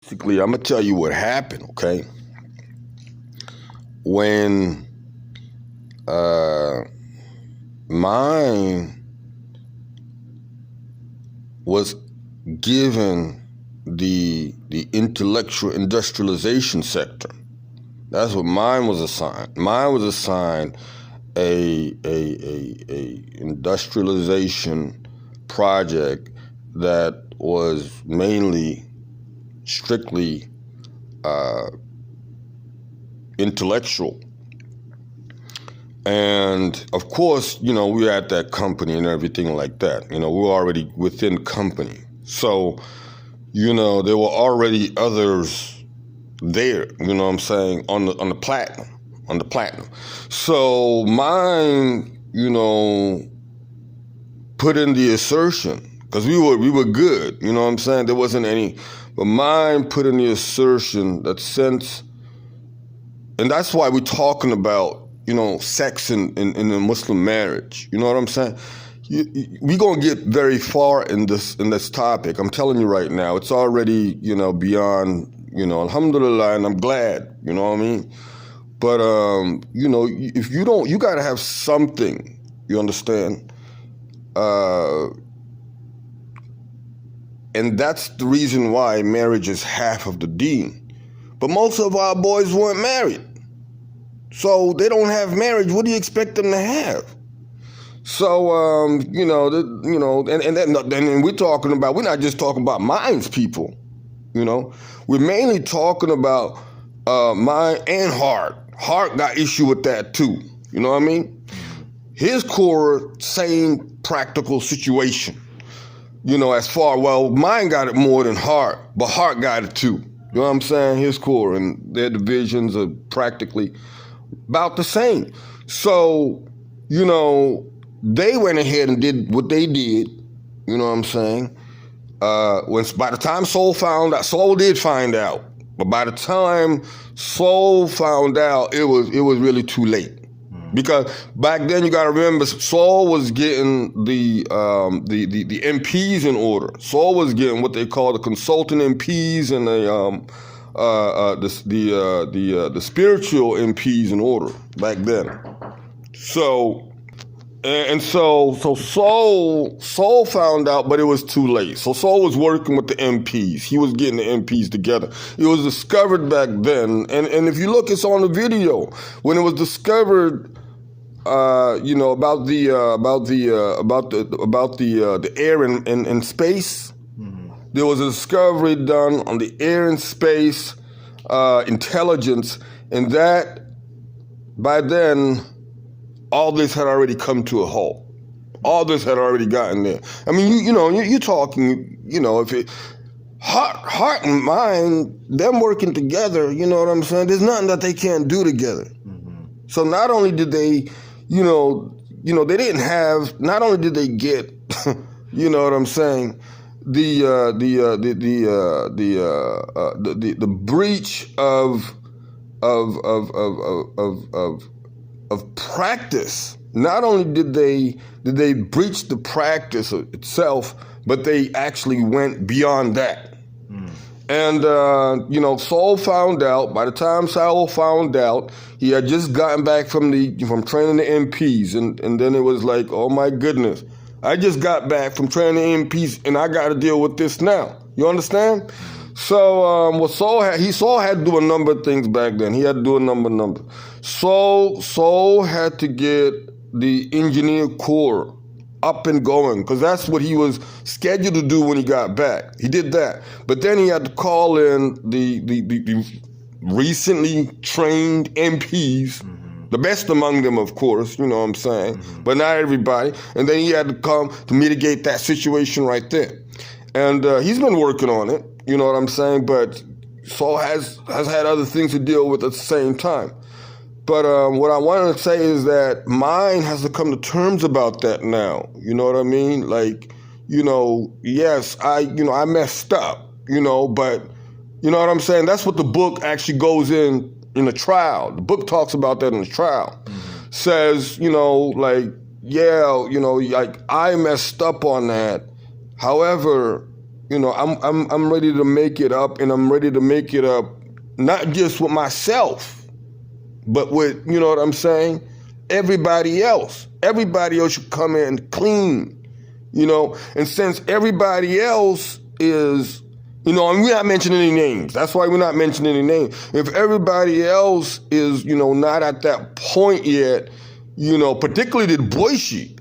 basically, I'm gonna tell you what happened. Okay, when mine was given the intellectual industrialization sector. That's what mine was assigned. Mine was assigned a industrialization project that was mainly strictly intellectual. And of course, we were at that company and everything like that. We were already within company. So, there were already others there, you know what I'm saying, on the platinum. So mine, put in the assertion, because we were good, you know what I'm saying? There wasn't any, but mine put in the assertion that since, and that's why we're talking about, sex in a Muslim marriage. You know what I'm saying? We're going to get very far in this topic. I'm telling you right now, it's already, beyond, alhamdulillah, and I'm glad, you know what I mean? But, if you don't, you got to have something, you understand? And that's the reason why marriage is half of the deen. But most of our boys weren't married. So they don't have marriage. What do you expect them to have? So, and we're talking about, we're not just talking about Mine's people, We're mainly talking about Mine and Hart. Hart got issue with that too, you know what I mean? His core, same practical situation, as far, well, Mine got it more than Hart, but Hart got it too. You know what I'm saying? His core and their divisions are practically about the same. So, they went ahead and did what they did, you know what I'm saying? By the time Soul found out, Soul did find out, but by the time Soul found out, it was really too late. Because back then, you got to remember, Soul was getting the MPs in order. Soul was getting what they call the consultant MPs and the spiritual MPs in order back then. So Soul found out, but it was too late. So Soul was working with the MPs. He was getting the MPs together. It was discovered back then, and if you look, it's on the video when it was discovered. About the air and space. Mm-hmm. There was a discovery done on the air and space intelligence, and that by then all this had already come to a halt. All this had already gotten there. I mean, you're talking, if it heart and mind, them working together, you know what I'm saying? There's nothing that they can't do together. Mm-hmm. So not only did they, they didn't have. Not only did they get, you know what I'm saying, the breach of practice. Not only did they breach the practice itself, but they actually went beyond that. And, Saul found out, by the time Saul found out, he had just gotten back from training the MPs. And then it was like, oh my goodness, I just got back from training the MPs and I got to deal with this now. You understand? So, Saul had to do a number of things back then. He had to do a number. Saul had to get the engineer corps up and going, because that's what he was scheduled to do when he got back. He did that. But then he had to call in the recently trained MPs, the best among them, of course, you know what I'm saying, but not everybody. And then he had to come to mitigate that situation right there. And he's been working on it, you know what I'm saying, but Saul has had other things to deal with at the same time. But what I wanted to say is that Mine has to come to terms about that now. You know what I mean? Like, yes, I messed up, but you know what I'm saying? That's what the book actually goes in the trial. The book talks about that in the trial. Mm-hmm. Says, I messed up on that. However, I'm ready to make it up, and I'm ready to make it up not just with myself, but with, you know what I'm saying, everybody else. Everybody else should come in clean, and since everybody else is, and we're not mentioning any names. That's why we're not mentioning any names. If everybody else is, not at that point yet, particularly the Boise,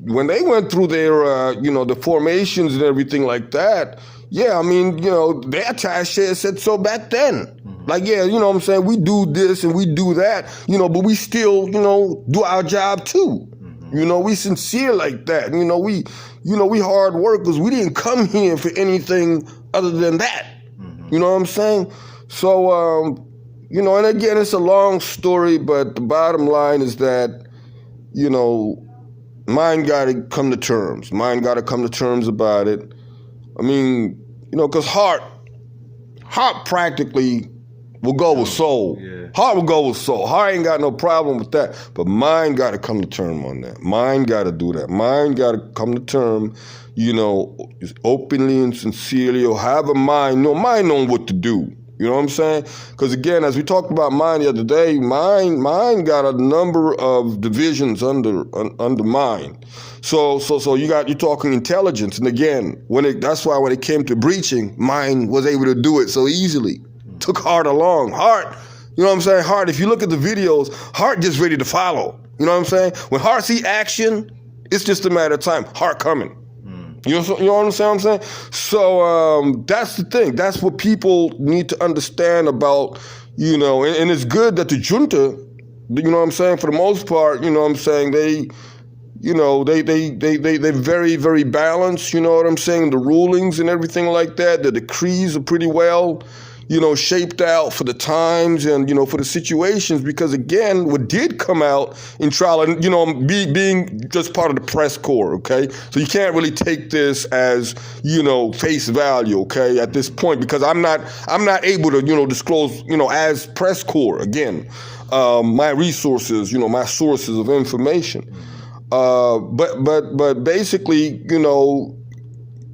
when they went through their, the formations and everything like that, yeah, I mean, their attaché said so back then. Mm-hmm. Like, yeah, what I'm saying, we do this and we do that, but we still, do our job too. Mm-hmm. We sincere like that. We hard workers. We didn't come here for anything other than that. Mm-hmm. You know what I'm saying? So, and again, it's a long story, but the bottom line is that, mine got to come to terms. Mine got to come to terms about it. I mean, because heart practically will go with soul. Yeah. Heart will go with soul. Heart ain't got no problem with that. But mind got to come to term on that. Mind got to do that. Mind got to come to term, openly and sincerely, or have a mind. Mind knowing what to do. You know what I'm saying? Because again, as we talked about mind the other day, mind got a number of divisions under mind. So you're talking intelligence, and again, that's why when it came to breaching, mind was able to do it so easily. Took heart along. Heart, you know what I'm saying? Heart, if you look at the videos, heart just ready to follow. You know what I'm saying? When heart see action, it's just a matter of time. Heart coming. You know what I'm saying? So that's the thing. That's what people need to understand about, and it's good that the junta, you know what I'm saying, for the most part, you know what I'm saying, they're very, very balanced, you know what I'm saying, the rulings and everything like that, the decrees are pretty well, shaped out for the times and, for the situations, because again, what did come out in trial, and, being just part of the press corps, okay? So you can't really take this as, face value, okay, at this point, because I'm not able to, disclose, as press corps, again, my resources, my sources of information. But basically,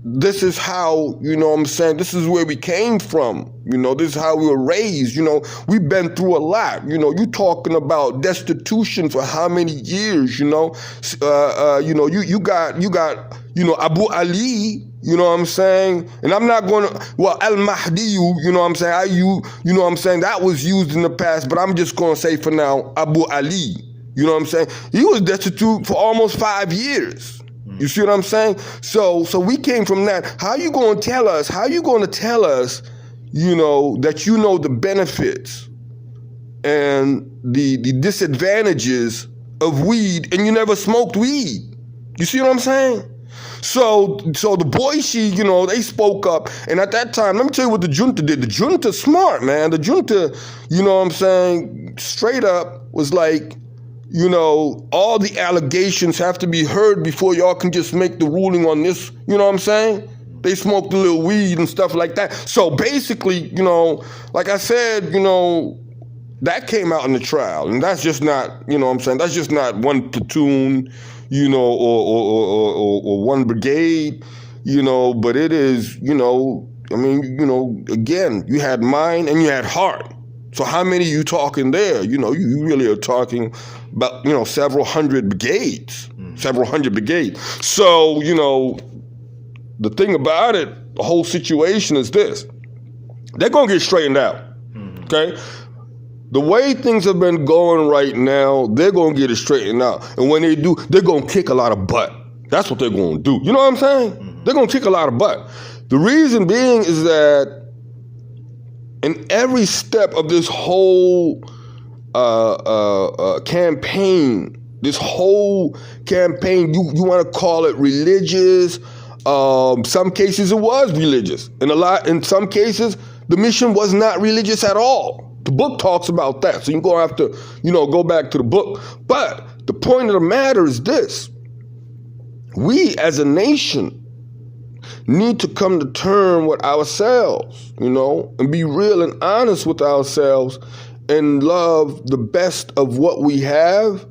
this is how, I'm saying, this is where we came from. This is how we were raised. We've been through a lot. You're talking about destitution for how many years, you got Abu Ali, you know what I'm saying? And I'm not going to, Al-Mahdi, you know what I'm saying? You know what I'm saying? That was used in the past, but I'm just going to say for now, Abu Ali, you know what I'm saying? He was destitute for almost 5 years. You see what I'm saying? So we came from that. How you going to tell us, that the benefits and the disadvantages of weed, and you never smoked weed? You see what I'm saying? So the Boise, they spoke up, and at that time, let me tell you what the junta did. The junta smart, man. The junta, you know what I'm saying, straight up was like, all the allegations have to be heard before y'all can just make the ruling on this. You know what I'm saying? They smoked a little weed and stuff like that. So basically, like I said, that came out in the trial. And that's just not, that's just not one platoon, or one brigade, but it is, again, you had mind and you had heart. So how many you talking there? You really are talking about, several hundred brigades. So, the thing about it, the whole situation is this. They're going to get straightened out, okay? The way things have been going right now, they're going to get it straightened out. And when they do, they're going to kick a lot of butt. That's what they're going to do. You know what I'm saying? They're going to kick a lot of butt. The reason being is that in every step of this whole campaign, you want to call it religious. Some cases it was religious. In some cases, the mission was not religious at all. The book talks about that. So you're going to have to, go back to the book. But the point of the matter is this. We as a nation need to come to terms with ourselves, and be real and honest with ourselves and love the best of what we have,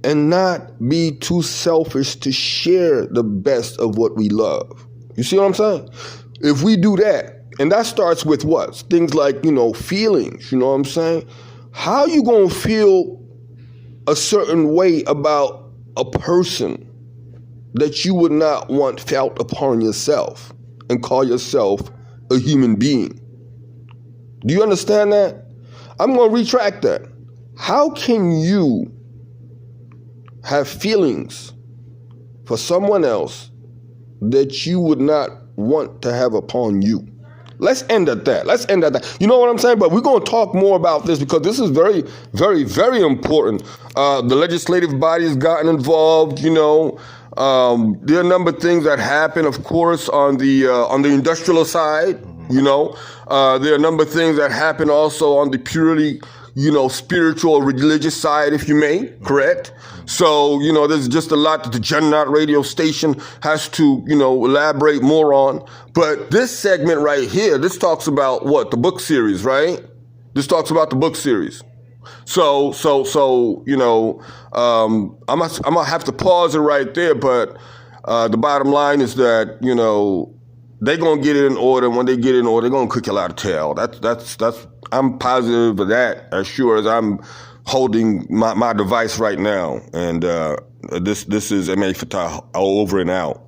and not be too selfish to share the best of what we love. You see what I'm saying? If we do that, and that starts with what? Things like, feelings, you know what I'm saying? How you gonna feel a certain way about a person that you would not want felt upon yourself and call yourself a human being? Do you understand that? I'm gonna retract that. How can you have feelings for someone else that you would not want to have upon you? Let's end at that. You know what I'm saying? But we're going to talk more about this because this is very, very, very important. The legislative body has gotten involved. There are a number of things that happen, of course, on the industrial side. There are a number of things that happen also on the purely spiritual or religious side, if you may, correct? So, there's just a lot that the Juggernaut radio station has to, elaborate more on. But this segment right here, this talks about what? The book series, right? This talks about the book series. So, I'm gonna have to pause it right there, but the bottom line is that, they're gonna get it in order. When they get it in order, they're gonna cook you out of tail. That's I'm positive of that, as sure as I'm holding my device right now. And this is M.A. Fatah over and out.